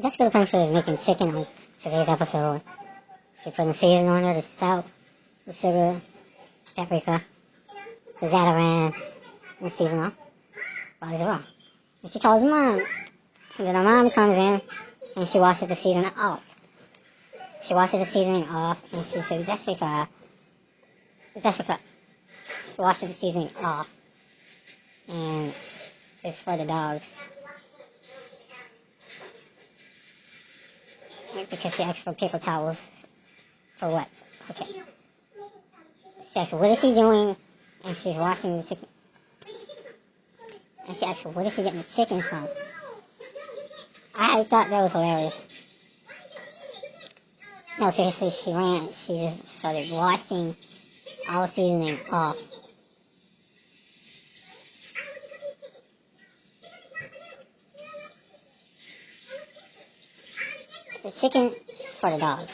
Jessica the Prankster is making chicken on today's episode. She's putting the seasoning on there, the salt, the sugar, paprika, the Zatarans, and the seasoning while it's raw. And she calls mom. And then her mom comes in and she washes the seasoning off. She washes the seasoning off and she says, Jessica, washes the seasoning off. And it's for the dogs. Because she asked for paper towels for what? Okay. She asked, what is she doing? And she's washing the chicken. And she asked, where is she getting the chicken from? I thought that was hilarious. No, seriously, she just started washing all the seasoning off. The chicken is for the dogs.